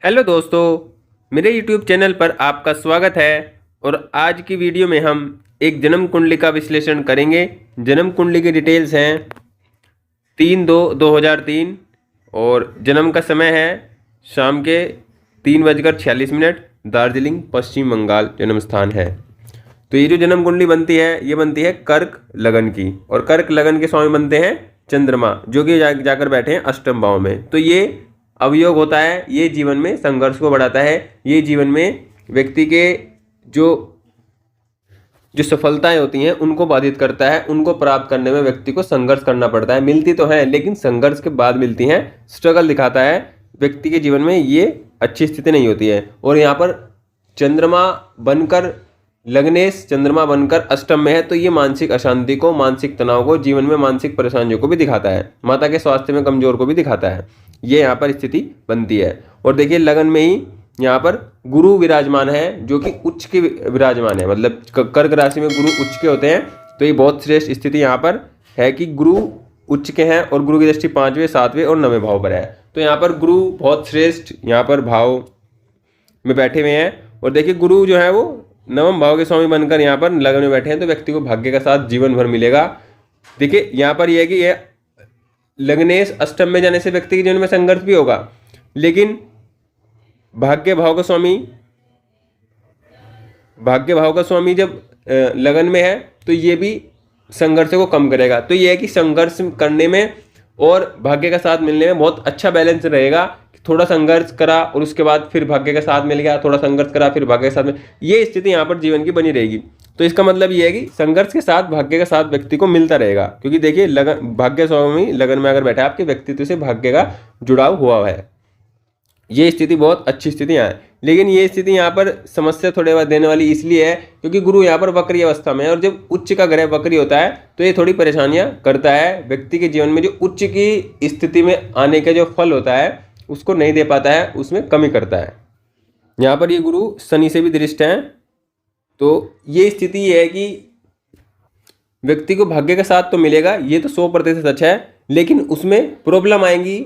Hello दोस्तों, मेरे YouTube channel पर आपका स्वागत है। और आज की वीडियो में हम एक जन्म कुंडली का विश्लेषण करेंगे। जन्म कुंडली की डिटेल्स हैं 3/2/2003 और जन्म का समय है शाम के 3:46। दार्जिलिंग पश्चिम बंगाल जन्म स्थान है। तो ये जो जन्म कुंडली बनती है ये बनती है कर्क लगन की, और कर्क लगन के स्वामी बनते हैं चंद्रमा, जो कि जाकर बैठे हैं अष्टम भाव में। तो ये अवयोग होता है, ये जीवन में संघर्ष को बढ़ाता है, ये जीवन में व्यक्ति के जो जो सफलताएं होती हैं उनको बाधित करता है। उनको प्राप्त करने में व्यक्ति को संघर्ष करना पड़ता है। मिलती तो है लेकिन संघर्ष के बाद मिलती हैं, स्ट्रगल दिखाता है। व्यक्ति के जीवन में ये अच्छी स्थिति नहीं होती है। और यहाँ पर चंद्रमा बनकर लग्नेश चंद्रमा बनकर अष्टम में है, तो ये मानसिक अशांति को, मानसिक तनाव को, जीवन में मानसिक परेशानियों को भी दिखाता है। माता के स्वास्थ्य में कमजोर को भी दिखाता है। ये यहाँ पर स्थिति बनती है। और देखिए लगन में ही यहाँ पर गुरु विराजमान है, जो कि उच्च के विराजमान है, मतलब कर्क राशि में गुरु उच्च के होते हैं। तो ये बहुत श्रेष्ठ स्थिति यहाँ पर है कि गुरु उच्च के हैं और गुरु की दृष्टि 5वें 7वें और 9वें भाव पर है। तो यहाँ पर गुरु बहुत श्रेष्ठ यहाँ पर भाव में बैठे हुए हैं। और देखिए गुरु जो है वो 9वें भाव के स्वामी बनकर यहाँ पर लगन में बैठे हैं, तो व्यक्ति को भाग्य का साथ जीवन भर मिलेगा। देखिए यहाँ पर यह है कि यह लग्नेश अष्टम में जाने से व्यक्ति के जीवन में संघर्ष भी होगा, लेकिन भाग्य भाव का स्वामी जब लगन में है तो ये भी संघर्ष को कम करेगा। तो ये है कि संघर्ष करने में और भाग्य का साथ मिलने में बहुत अच्छा बैलेंस रहेगा। थोड़ा संघर्ष करा और उसके बाद फिर भाग्य का साथ मिल गया, थोड़ा संघर्ष करा फिर भाग्य के साथ ये स्थिति यहाँ पर जीवन की बनी रहेगी। तो इसका मतलब ये है कि संघर्ष के साथ भाग्य का साथ व्यक्ति को मिलता रहेगा, क्योंकि देखिए लगन भाग्य स्वामी लगन में अगर बैठा है, आपके व्यक्तित्व से भाग्य का जुड़ाव हुआ है। ये स्थिति बहुत अच्छी स्थिति है। लेकिन ये स्थिति यहाँ पर समस्या थोड़े बाद देने वाली इसलिए है क्योंकि गुरु यहाँ पर वक्री अवस्था में है, और जब उच्च का ग्रह वक्री होता है तो ये थोड़ी परेशानियां करता है। व्यक्ति के जीवन में जो उच्च की स्थिति में आने का जो फल होता है उसको नहीं दे पाता है, उसमें कमी करता है। यहाँ पर ये गुरु शनि से भी दृष्ट हैं। तो ये स्थिति ये है कि व्यक्ति को भाग्य का साथ तो मिलेगा, ये तो 100% सच है, लेकिन उसमें प्रॉब्लम आएंगी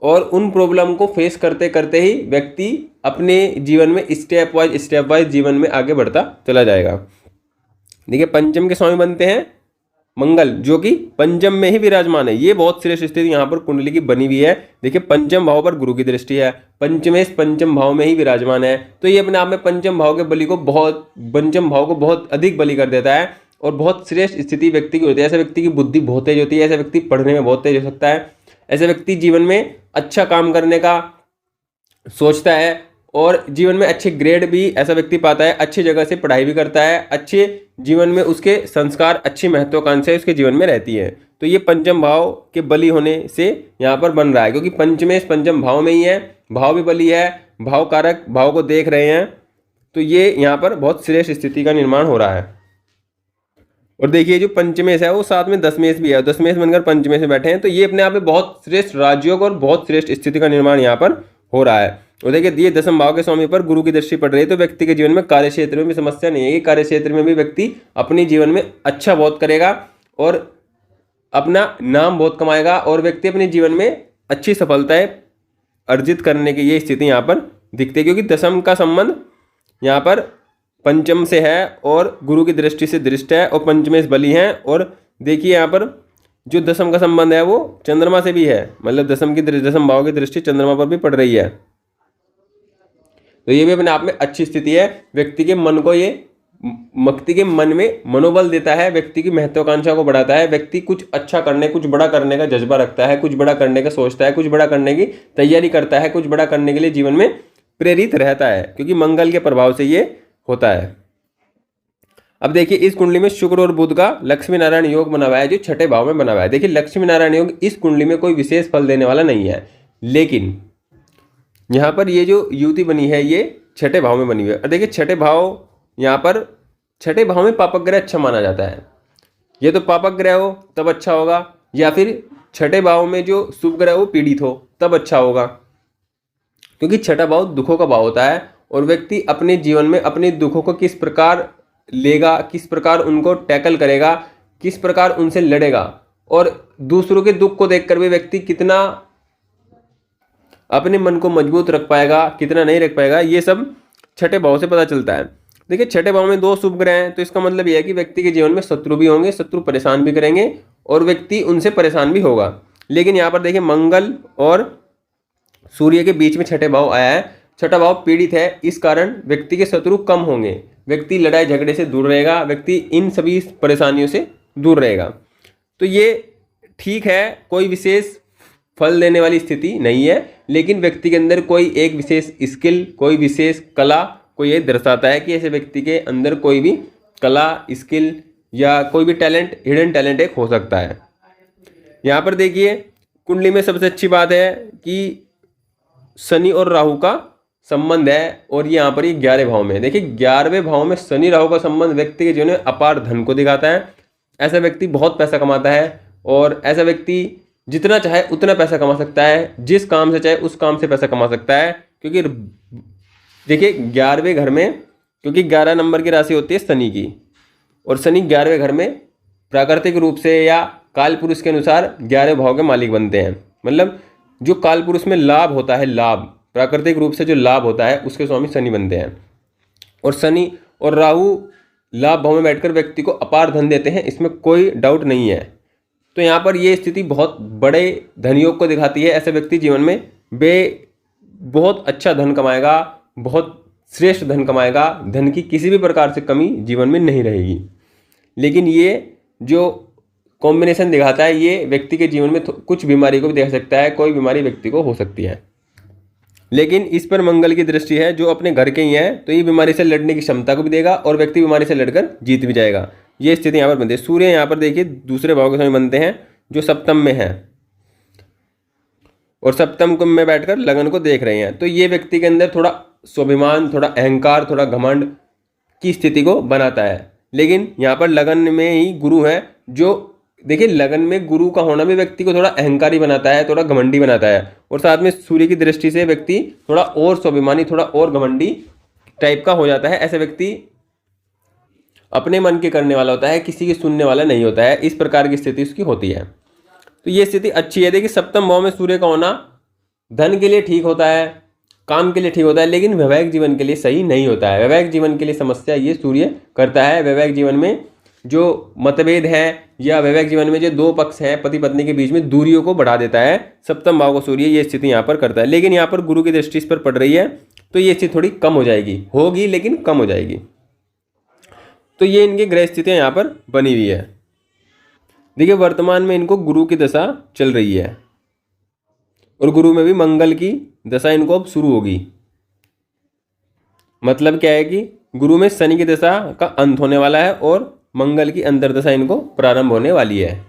और उन प्रॉब्लम को फेस करते करते ही व्यक्ति अपने जीवन में स्टेप वाइज जीवन में आगे बढ़ता चला जाएगा। देखिए पंचम के स्वामी बनते हैं मंगल, जो कि पंचम में ही विराजमान है। ये बहुत श्रेष्ठ स्थिति यहाँ पर कुंडली की बनी हुई है। देखिए पंचम भाव पर गुरु की दृष्टि है, पंचमेश पंचम भाव में ही विराजमान है। तो ये अपने आप में पंचम भाव को बहुत अधिक बलि कर देता है और बहुत श्रेष्ठ स्थिति व्यक्ति की होती है। ऐसे व्यक्ति की बुद्धि बहुत तेज होती है, ऐसे व्यक्ति पढ़ने में बहुत तेज हो सकता है, ऐसे व्यक्ति जीवन में अच्छा काम करने का सोचता है और जीवन में अच्छे ग्रेड भी ऐसा व्यक्ति पाता है, अच्छी जगह से पढ़ाई भी करता है, अच्छे जीवन में उसके संस्कार, अच्छी महत्वाकांक्षाएं उसके जीवन में रहती है। तो ये पंचम भाव के बली होने से यहाँ पर बन रहा है, क्योंकि पंचमेश पंचम भाव में ही है, भाव भी बली है, भाव कारक भाव को देख रहे हैं। तो ये यहाँ पर बहुत श्रेष्ठ स्थिति का निर्माण हो रहा है। और देखिए जो पंचमेश है वो साथ में दशमेश भी है, दशमेश बनकर पंचमेश में बैठे हैं। तो ये अपने आप में बहुत श्रेष्ठ राजयोग और बहुत श्रेष्ठ स्थिति का निर्माण यहाँ पर हो रहा है। और देखिए ये दशम भाव के स्वामी पर गुरु की दृष्टि पड़ रही है, तो व्यक्ति के जीवन में कार्य क्षेत्र में भी समस्या नहीं है। कार्य क्षेत्र में भी व्यक्ति अपने जीवन में अच्छा बहुत करेगा और अपना नाम बहुत कमाएगा, और व्यक्ति अपने जीवन में अच्छी सफलताएं अर्जित करने की ये स्थिति यहाँ पर दिखती है, क्योंकि दशम का संबंध यहाँ पर पंचम से है और गुरु की दृष्टि से दृष्ट है और पंचमेश बली हैं। और देखिए यहाँ पर जो दशम का संबंध है वो चंद्रमा से भी है, मतलब दशम भाव की दृष्टि चंद्रमा पर भी पड़ रही है। तो ये भी अपने आप में अच्छी स्थिति है। व्यक्ति के मन में मनोबल देता है, व्यक्ति की महत्वाकांक्षा को बढ़ाता है। व्यक्ति कुछ अच्छा करने, कुछ बड़ा करने का जज्बा रखता है, कुछ बड़ा करने का सोचता है, कुछ बड़ा करने की तैयारी करता है, कुछ बड़ा करने के लिए जीवन में प्रेरित रहता है, क्योंकि मंगल के प्रभाव से ये होता है। अब देखिए इस कुंडली में शुक्र और बुध का लक्ष्मी नारायण योग बना हुआ है, जो छठे भाव में बना हुआ है। देखिए लक्ष्मी नारायण योग इस कुंडली में कोई विशेष फल देने वाला नहीं है, लेकिन यहाँ पर ये जो युति बनी है ये छठे भाव में बनी हुई है। और देखिए छठे भाव में पापक ग्रह अच्छा माना जाता है। ये तो पापक ग्रह हो तब अच्छा होगा, या फिर छठे भाव में जो शुभ ग्रह हो पीड़ित हो तब अच्छा होगा, क्योंकि छठा भाव दुखों का भाव होता है। और व्यक्ति अपने जीवन में अपने दुखों को किस प्रकार लेगा, किस प्रकार उनको टैकल करेगा, किस प्रकार उनसे लड़ेगा, और दूसरों के दुख को देखकर भी व्यक्ति कितना अपने मन को मजबूत रख पाएगा, कितना नहीं रख पाएगा, ये सब छठे भाव से पता चलता है। देखिए छठे भाव में 2 शुभ ग्रह हैं, तो इसका मतलब यह है कि व्यक्ति के जीवन में शत्रु भी होंगे, शत्रु परेशान भी करेंगे और व्यक्ति उनसे परेशान भी होगा। लेकिन यहाँ पर देखिए मंगल और सूर्य के बीच में छठे भाव आया है, छठा भाव पीड़ित है, इस कारण व्यक्ति के शत्रु कम होंगे, व्यक्ति लड़ाई झगड़े से दूर रहेगा, व्यक्ति इन सभी परेशानियों से दूर रहेगा। तो ये ठीक है, कोई विशेष फल देने वाली स्थिति नहीं है, लेकिन व्यक्ति के अंदर कोई एक विशेष स्किल, कोई विशेष कला को ये दर्शाता है कि ऐसे व्यक्ति के अंदर कोई भी कला, स्किल या कोई भी टैलेंट, हिडन टैलेंट एक हो सकता है। यहाँ पर देखिए कुंडली में सबसे अच्छी बात है कि शनि और राहु का संबंध है, और ये यहाँ पर ये 11वें भाव में। देखिए 11वें भाव में शनि राहु का संबंध व्यक्ति के जीवन में अपार धन को दिखाता है। ऐसा व्यक्ति बहुत पैसा कमाता है और ऐसा व्यक्ति जितना चाहे उतना पैसा कमा सकता है, जिस काम से चाहे उस काम से पैसा कमा सकता है। क्योंकि देखिए 11वें घर में, क्योंकि 11 नंबर की राशि होती है शनि की, और शनि 11वें घर में प्राकृतिक रूप से या काल पुरुष के अनुसार 11वें भाव के मालिक बनते हैं। मतलब जो काल पुरुष में लाभ होता है, लाभ प्राकृतिक रूप से जो लाभ होता है उसके स्वामी शनि बनते हैं। और शनि और राहु लाभ भाव में बैठकर व्यक्ति को अपार धन देते हैं, इसमें कोई डाउट नहीं है। तो यहाँ पर ये स्थिति बहुत बड़े धनयोग को दिखाती है। ऐसे व्यक्ति जीवन में बहुत अच्छा धन कमाएगा, बहुत श्रेष्ठ धन कमाएगा, धन की किसी भी प्रकार से कमी जीवन में नहीं रहेगी। लेकिन ये जो कॉम्बिनेशन दिखाता है ये व्यक्ति के जीवन में कुछ बीमारी को भी दिखा सकता है, कोई बीमारी व्यक्ति को हो सकती है। लेकिन इस पर मंगल की दृष्टि है जो अपने घर के ही है, तो ये बीमारी से लड़ने की क्षमता को भी देगा और व्यक्ति बीमारी से लड़कर जीत भी जाएगा। ये स्थिति यहाँ पर बनती है। सूर्य यहाँ पर देखिए दूसरे भाव के समय बनते हैं जो सप्तम में है, और सप्तम कुंभ में बैठकर लगन को देख रहे हैं। तो ये व्यक्ति के अंदर थोड़ा स्वाभिमान, थोड़ा अहंकार, थोड़ा घमंड की स्थिति को बनाता है। लेकिन यहाँ पर लगन में ही गुरु है, जो देखिए लगन में गुरु का होना भी व्यक्ति को थोड़ा अहंकारी बनाता है, थोड़ा घमंडी बनाता है। और साथ में सूर्य की दृष्टि से व्यक्ति थोड़ा और स्वाभिमानी, थोड़ा और घमंडी टाइप का हो जाता है। ऐसे व्यक्ति अपने मन के करने वाला होता है, किसी की सुनने वाला नहीं होता है। इस प्रकार की स्थिति उसकी होती है। तो ये स्थिति अच्छी है। देखिए सप्तम भाव में सूर्य का होना धन के लिए ठीक होता है, काम के लिए ठीक होता है, लेकिन वैवाहिक जीवन के लिए सही नहीं होता है। वैवाहिक जीवन के लिए समस्या ये सूर्य करता है। वैवाहिक जीवन में जो मतभेद है या वैवाहिक जीवन में जो 2 पक्ष हैं पति पत्नी के बीच में, दूरियों को बढ़ा देता है सप्तम भाव को सूर्य, ये स्थिति यहाँ पर करता है। लेकिन यहाँ पर गुरु की दृष्टि इस पर पड़ रही है, तो ये स्थिति थोड़ी कम हो जाएगी, होगी लेकिन कम हो जाएगी। तो ये इनकी ग्रह स्थितियाँ यहाँ पर बनी हुई है। देखिए वर्तमान में इनको गुरु की दशा चल रही है, और गुरु में भी मंगल की दशा इनको अब शुरू होगी। मतलब क्या है कि गुरु में शनि की दशा का अंत होने वाला है और मंगल की अंतर्दशा इनको प्रारंभ होने वाली है।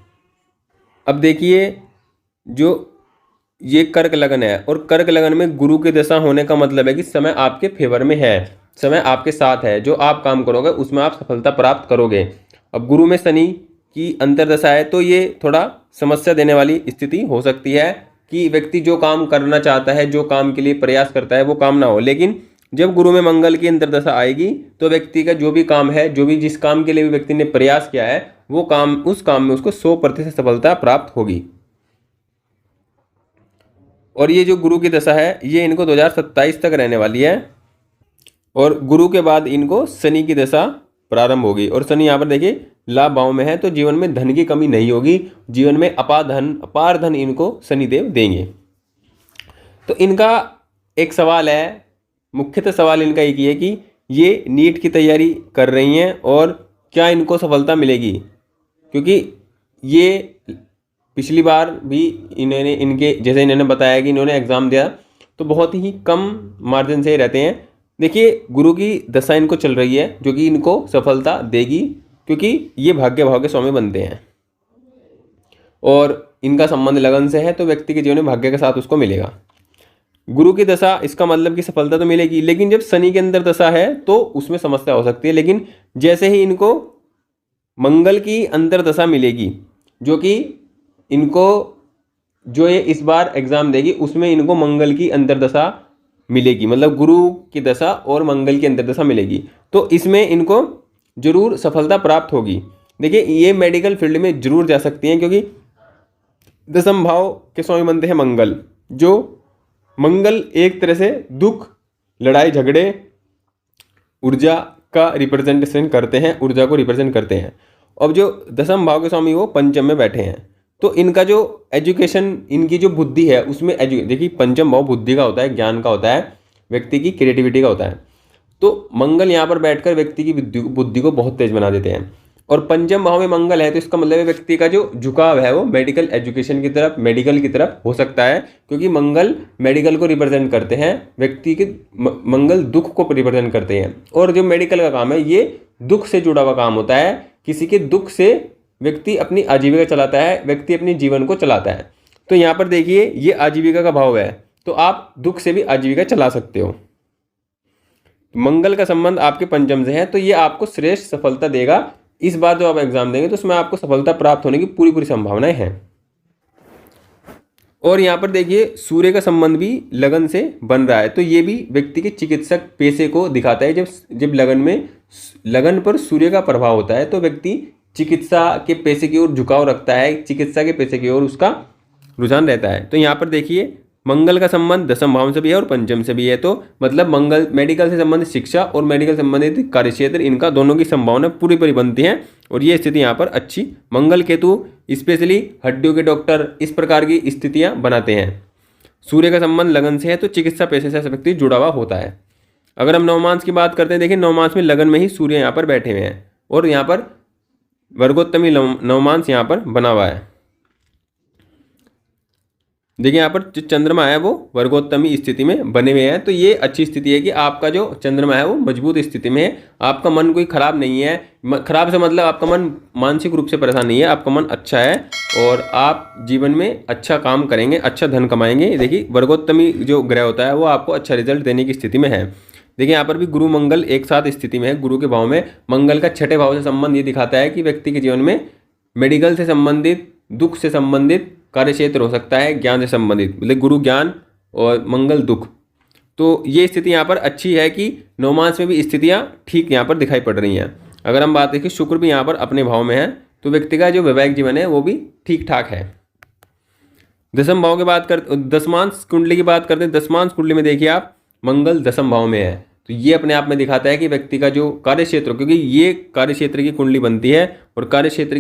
अब देखिए जो ये कर्क लगन है, और कर्क लगन में गुरु की दशा होने का मतलब है कि समय आपके फेवर में है, समय आपके साथ है, जो आप काम करोगे उसमें आप सफलता प्राप्त करोगे। अब गुरु में शनि की अंतर्दशा है, तो ये थोड़ा समस्या देने वाली स्थिति हो सकती है कि व्यक्ति जो काम करना चाहता है, जो काम के लिए प्रयास करता है वो काम ना हो। लेकिन जब गुरु में मंगल की अंतर्दशा आएगी तो व्यक्ति का जो भी काम है, जो भी जिस काम के लिए भी व्यक्ति ने प्रयास किया है, वो काम, उस काम में उसको 100% सफलता प्राप्त होगी। और ये जो गुरु की दशा है ये इनको 2027 तक रहने वाली है, और गुरु के बाद इनको शनि की दशा प्रारंभ होगी। और शनि यहाँ पर देखिए लाभ भाव में है, तो जीवन में धन की कमी नहीं होगी, जीवन में अपार धन इनको शनिदेव देंगे। तो इनका एक सवाल है, मुख्यतः सवाल इनका एक ही है कि ये नीट की तैयारी कर रही हैं और क्या इनको सफलता मिलेगी। क्योंकि ये पिछली बार भी इन्होंने, इनके जैसे इन्होंने बताया कि इन्होंने एग्ज़ाम दिया तो बहुत ही कम मार्जिन से रहते हैं। देखिए गुरु की दशा इनको चल रही है जो कि इनको सफलता देगी, क्योंकि ये भाग्य भाव के स्वामी बनते हैं और इनका संबंध लगन से है, तो व्यक्ति के जीवन में भाग्य के साथ उसको मिलेगा। गुरु की दशा, इसका मतलब कि सफलता तो मिलेगी, लेकिन जब शनि के अंदर दशा है तो उसमें समस्या हो सकती है। लेकिन जैसे ही इनको मंगल की अंतर दशा मिलेगी, जो कि इनको जो ये इस बार एग्जाम देगी उसमें इनको मंगल की अंतर दशा मिलेगी, मतलब गुरु की दशा और मंगल की अंतर दशा मिलेगी, तो इसमें इनको जरूर सफलता प्राप्त होगी। देखिए ये मेडिकल फील्ड में जरूर जा सकती हैं, क्योंकि दशम भाव के स्वामी बनते हैं मंगल, जो मंगल एक तरह से दुख, लड़ाई झगड़े, ऊर्जा का रिप्रेजेंटेशन करते हैं, ऊर्जा को रिप्रेजेंट करते हैं। अब जो दसम भाव के स्वामी वो पंचम में बैठे हैं, तो इनका जो एजुकेशन, इनकी जो बुद्धि है उसमें देखिए पंचम भाव बुद्धि का होता है, ज्ञान का होता है, व्यक्ति की क्रिएटिविटी का होता है। तो मंगल यहाँ पर बैठकर व्यक्ति की बुद्धि को बहुत तेज बना देते हैं। और पंचम भाव में मंगल है तो इसका मतलब है व्यक्ति का जो झुकाव है वो मेडिकल एजुकेशन की तरफ, मेडिकल की तरफ हो सकता है, क्योंकि मंगल मेडिकल को रिप्रेजेंट करते हैं, व्यक्ति के मंगल दुख को रिप्रेजेंट करते हैं। और जो मेडिकल का काम है ये दुख से जुड़ा हुआ काम होता है, किसी के दुख से व्यक्ति अपनी आजीविका चलाता है, व्यक्ति अपने जीवन को चलाता है। तो यहाँ पर देखिए ये आजीविका का भाव है, तो आप दुख से भी आजीविका चला सकते हो। मंगल का संबंध आपके पंचम से है, तो ये आपको श्रेष्ठ सफलता देगा। इस बार जो आप एग्जाम देंगे तो उसमें आपको सफलता प्राप्त होने की पूरी संभावनाएं हैं। और यहाँ पर देखिए सूर्य का संबंध भी लगन से बन रहा है, तो ये भी व्यक्ति के चिकित्सक पेशे को दिखाता है। जब लगन पर सूर्य का प्रभाव होता है तो व्यक्ति चिकित्सा के पेशे की ओर झुकाव रखता है, चिकित्सा के पेशे की ओर उसका रुझान रहता है। तो यहाँ पर देखिए मंगल का संबंध दसम भाव से भी है और पंचम से भी है, तो मतलब मंगल मेडिकल से संबंधित शिक्षा और मेडिकल संबंधित कार्यक्षेत्र, इनका दोनों की संभावना पूरी बनती है। और ये स्थिति यहाँ पर अच्छी, मंगल केतु स्पेशली हड्डियों के डॉक्टर इस प्रकार की स्थितियाँ बनाते हैं। सूर्य का संबंध लगन से है तो चिकित्सा पेशे से व्यक्ति जुड़ा हुआ होता है। अगर हम नवमांश की बात करते हैं, देखिए नवमांश में लगन में ही सूर्य यहाँ पर बैठे हुए हैं और यहाँ पर वर्गोत्तमी नवमांश यहाँ पर बना हुआ है। देखिए यहाँ पर जो चंद्रमा है वो वर्गोत्तमी स्थिति में बने हुए हैं, तो ये अच्छी स्थिति है कि आपका जो चंद्रमा है वो मजबूत स्थिति में है, आपका मन कोई खराब नहीं है। खराब से मतलब आपका मन मानसिक रूप से परेशान नहीं है, आपका मन अच्छा है और आप जीवन में अच्छा काम करेंगे, अच्छा धन कमाएंगे। देखिए वर्गोत्तमी जो ग्रह होता है वो आपको अच्छा रिजल्ट देने की स्थिति में है। देखिए यहाँ पर भी गुरु मंगल एक साथ स्थिति में है, गुरु के भाव में मंगल का छठे भाव से संबंध ये दिखाता है कि व्यक्ति के जीवन में मेडिकल से संबंधित, दुख से संबंधित कार्य क्षेत्र हो सकता है, ज्ञान से संबंधित, मतलब गुरु ज्ञान और मंगल दुख। तो ये स्थिति यहाँ पर अच्छी है कि नवमांश में भी स्थितियाँ ठीक यहाँ पर दिखाई पड़ रही हैं। अगर हम बात देखें शुक्र भी यहाँ पर अपने भाव में है, तो व्यक्ति का जो वैवाहिक जीवन है वो भी ठीक ठाक है। दसम भाव की बात कर, दसमांश कुंडली की बात करते हैं। दसमांश कुंडली में देखिए आप मंगल दसम भाव में है, तो ये अपने आप में दिखाता है कि व्यक्ति का जो कार्य क्षेत्र, क्योंकि ये कार्य क्षेत्र की कुंडली बनती है और कार्य क्षेत्र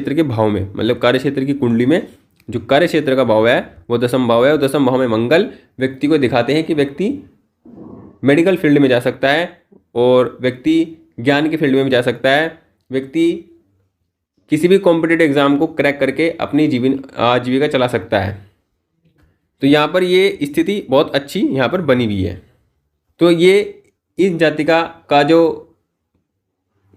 के भाव में, मतलब कार्य क्षेत्र की कुंडली में जो कार्य क्षेत्र का भाव है वो दसम भाव है। और दसम भाव में मंगल व्यक्ति को दिखाते हैं कि व्यक्ति मेडिकल फील्ड में जा सकता है और व्यक्ति ज्ञान की फील्ड में भी जा सकता है, व्यक्ति किसी भी कॉम्पिटिटिव एग्जाम को क्रैक करके अपनी आजीविका चला सकता है। तो यहाँ पर ये स्थिति बहुत अच्छी यहाँ पर बनी हुई है। तो ये इस जातिका का जो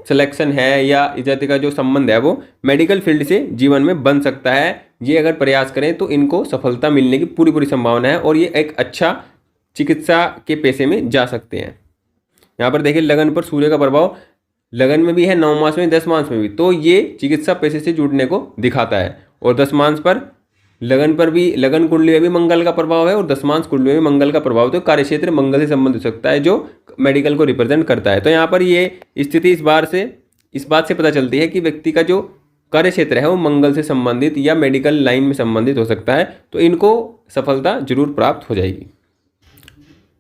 सिलेक्शन है या इस जाति का जो संबंध है वो मेडिकल फील्ड से जीवन में बन सकता है। ये अगर प्रयास करें तो इनको सफलता मिलने की पूरी संभावना है और ये एक अच्छा चिकित्सा के पेशे में जा सकते हैं। यहाँ पर देखिए लगन पर सूर्य का प्रभाव लगन में भी है, नवमांश में, दसमांश में भी, तो ये चिकित्सा पेशे से जुड़ने को दिखाता है। और दसमांश पर लगन पर भी, लगन कुंडली में भी मंगल का प्रभाव है और दसमांश कुंडली में भी मंगल का प्रभाव, तो कार्यक्षेत्र मंगल से संबंध हो सकता है जो मेडिकल को रिप्रेजेंट करता है। तो यहाँ पर ये स्थिति इस बात से पता चलती है कि व्यक्ति का जो कार्य क्षेत्र है वो मंगल से संबंधित या मेडिकल लाइन में संबंधित हो सकता है, तो इनको सफलता जरूर प्राप्त हो जाएगी।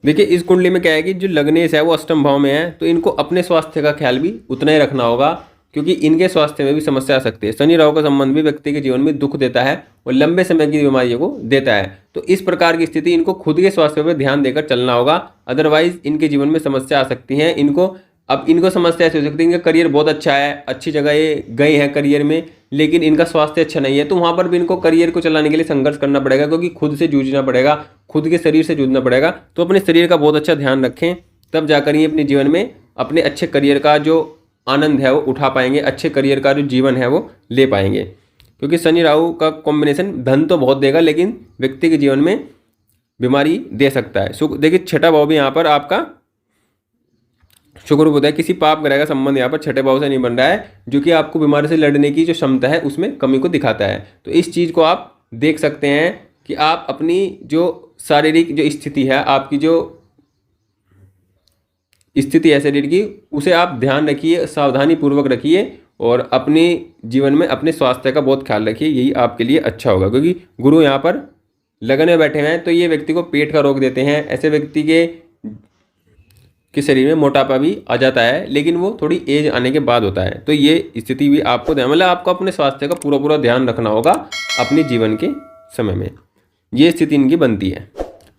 देखिए इस कुंडली में क्या है कि जो लग्नेश है वो अष्टम भाव में है, तो इनको अपने स्वास्थ्य का ख्याल भी उतना ही रखना होगा क्योंकि इनके स्वास्थ्य में भी समस्या आ सकती है। शनि राहु का संबंध भी व्यक्ति के जीवन में दुख देता है और लंबे समय की बीमारियों को देता है। तो इस प्रकार की स्थिति इनको खुद के स्वास्थ्य पर ध्यान देकर चलना होगा, अदरवाइज इनके जीवन में समस्या आ सकती है। इनको समस्या ऐसी हो सकती है, इनका करियर बहुत अच्छा है, अच्छी जगह ये गए हैं करियर में, लेकिन इनका स्वास्थ्य अच्छा नहीं है, तो वहाँ पर भी इनको करियर को चलाने के लिए संघर्ष करना पड़ेगा क्योंकि खुद से जूझना पड़ेगा, खुद के शरीर से जूझना पड़ेगा। तो अपने शरीर का बहुत अच्छा ध्यान रखें, तब जाकर ये अपने जीवन में अपने अच्छे करियर का जो आनंद है वो उठा पाएंगे, अच्छे करियर का जो जीवन है वो ले पाएंगे। क्योंकि शनि राहु का कॉम्बिनेशन धन तो बहुत देगा लेकिन व्यक्ति के जीवन में बीमारी दे सकता है। देखिए छठा भाव भी यहाँ पर आपका शुक्र बुध है, किसी पाप ग्रह का संबंध यहाँ पर छठे भाव से नहीं बन रहा है, जो कि आपको बीमारी से लड़ने की जो क्षमता है उसमें कमी को दिखाता है। तो इस चीज़ को आप देख सकते हैं कि आप अपनी जो शारीरिक जो स्थिति है, आपकी जो स्थिति है शरीर की, उसे आप ध्यान रखिए, सावधानी पूर्वक रखिए और अपने जीवन में अपने स्वास्थ्य का बहुत ख्याल रखिए, यही आपके लिए अच्छा होगा। क्योंकि गुरु यहाँ पर लगन में बैठे हुए हैं तो ये व्यक्ति को पेट का रोग देते हैं। ऐसे व्यक्ति के शरीर में मोटापा भी आ जाता है, लेकिन वो थोड़ी एज आने के बाद होता है। तो ये स्थिति भी आपको मतलब आपको अपने स्वास्थ्य का पूरा ध्यान रखना होगा अपने जीवन के समय में। ये स्थिति इनकी बनती है।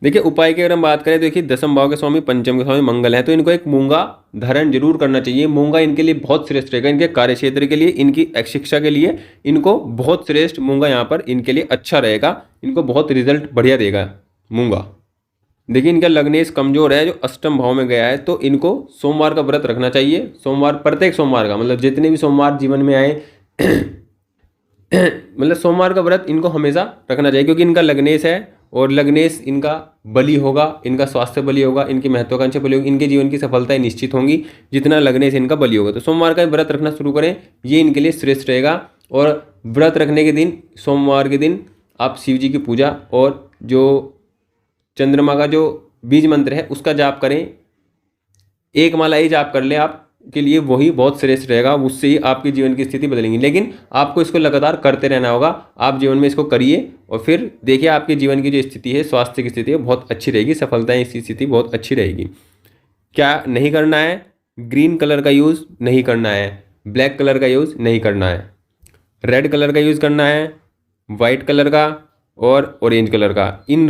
देखिए उपाय की अगर हम बात करें, देखिए दसम भाव के स्वामी पंचम के स्वामी मंगल है, तो इनको एक मूंगा धारण जरूर करना चाहिए। मूंगा इनके लिए बहुत श्रेष्ठ रहेगा, इनके कार्य क्षेत्र के लिए, इनकी शिक्षा के लिए इनको बहुत श्रेष्ठ मूंगा यहाँ पर इनके लिए अच्छा रहेगा। इनको बहुत रिजल्ट बढ़िया देगा मूंगा। देखिए इनका लग्नेश कमजोर है जो अष्टम भाव में गया है, तो इनको सोमवार का व्रत रखना चाहिए। सोमवार, प्रत्येक सोमवार का, मतलब जितने भी सोमवार जीवन में आए मतलब सोमवार का व्रत इनको हमेशा रखना चाहिए, क्योंकि इनका लग्नेश है और लग्नेश इनका बली होगा, इनका स्वास्थ्य बली होगा, इनकी महत्वाकांक्षा बली होगी, इनके जीवन की सफलताएं निश्चित होंगी जितना लग्नेश इनका बली होगा। तो सोमवार का व्रत रखना शुरू करें, ये इनके लिए श्रेष्ठ रहेगा। और व्रत रखने के दिन, सोमवार के दिन आप शिव जी की पूजा और जो चंद्रमा का जो बीज मंत्र है उसका जाप करें। एक माला ही जाप कर ले आप के लिए, वही बहुत श्रेष्ठ रहेगा। उससे ही आपके जीवन की स्थिति बदलेंगी। लेकिन आपको इसको लगातार करते रहना होगा। आप जीवन में इसको करिए और फिर देखिए आपके जीवन की जो स्थिति है, स्वास्थ्य की स्थिति है, बहुत अच्छी रहेगी। सफलताएं इसकी स्थिति बहुत अच्छी रहेगी। क्या नहीं करना है? ग्रीन कलर का यूज़ नहीं करना है, ब्लैक कलर का यूज़ नहीं करना है, रेड कलर का यूज़ करना है, वाइट कलर का और ऑरेंज कलर का। इन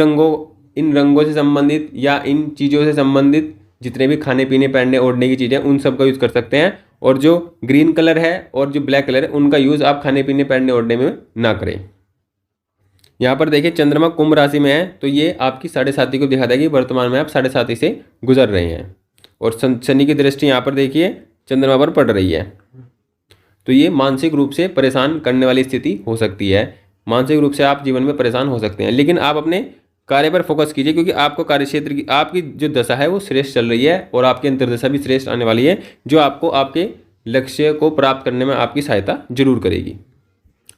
रंगों से संबंधित या इन चीज़ों से संबंधित जितने भी खाने पीने पहनने ओढ़ने की चीज़ें, उन सब का यूज़ कर सकते हैं। और जो ग्रीन कलर है और जो ब्लैक कलर है, उनका यूज़ आप खाने पीने पहनने ओढ़ने में ना करें। यहाँ पर देखिए चंद्रमा कुंभ राशि में है, तो ये आपकी 7.5 को दिखाता है कि वर्तमान में आप 7.5 से गुजर रहे हैं। और शनि की दृष्टि यहाँ पर देखिए चंद्रमा पर पड़ रही है, तो ये मानसिक रूप से परेशान करने वाली स्थिति हो सकती है। मानसिक रूप से आप जीवन में परेशान हो सकते हैं, लेकिन आप अपने कार्य पर फोकस कीजिए, क्योंकि आपको कार्यक्षेत्र की आपकी जो दशा है वो श्रेष्ठ चल रही है और आपकी अंतर्दशा भी श्रेष्ठ आने वाली है, जो आपको आपके लक्ष्य को प्राप्त करने में आपकी सहायता जरूर करेगी।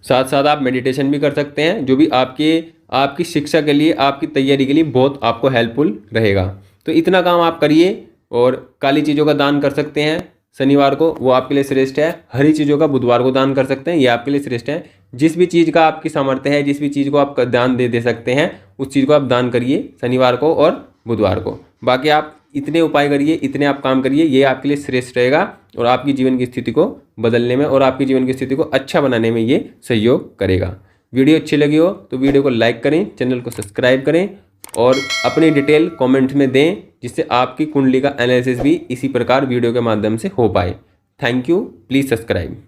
साथ साथ आप मेडिटेशन भी कर सकते हैं, जो भी आपकी शिक्षा के लिए, आपकी तैयारी के लिए बहुत आपको हेल्पफुल रहेगा। तो इतना काम आप करिए। और काली चीज़ों का दान कर सकते हैं शनिवार को, वो आपके लिए श्रेष्ठ है। हरी चीज़ों का बुधवार को दान कर सकते हैं, ये आपके लिए श्रेष्ठ है। जिस भी चीज़ का आपकी सामर्थ्य है, जिस भी चीज़ को आप दान दे सकते हैं, उस चीज़ को आप दान करिए शनिवार को और बुधवार को। बाकी आप इतने उपाय करिए, इतने आप काम करिए, ये आपके लिए श्रेष्ठ रहेगा और आपकी जीवन की स्थिति को बदलने में और आपकी जीवन की स्थिति को अच्छा बनाने में ये सहयोग करेगा। वीडियो अच्छी लगी हो तो वीडियो को लाइक करें, चैनल को सब्सक्राइब करें और अपनी डिटेल कमेंट में दें, जिससे आपकी कुंडली का एनालिसिस भी इसी प्रकार वीडियो के माध्यम से हो पाए। Thank you. Please subscribe.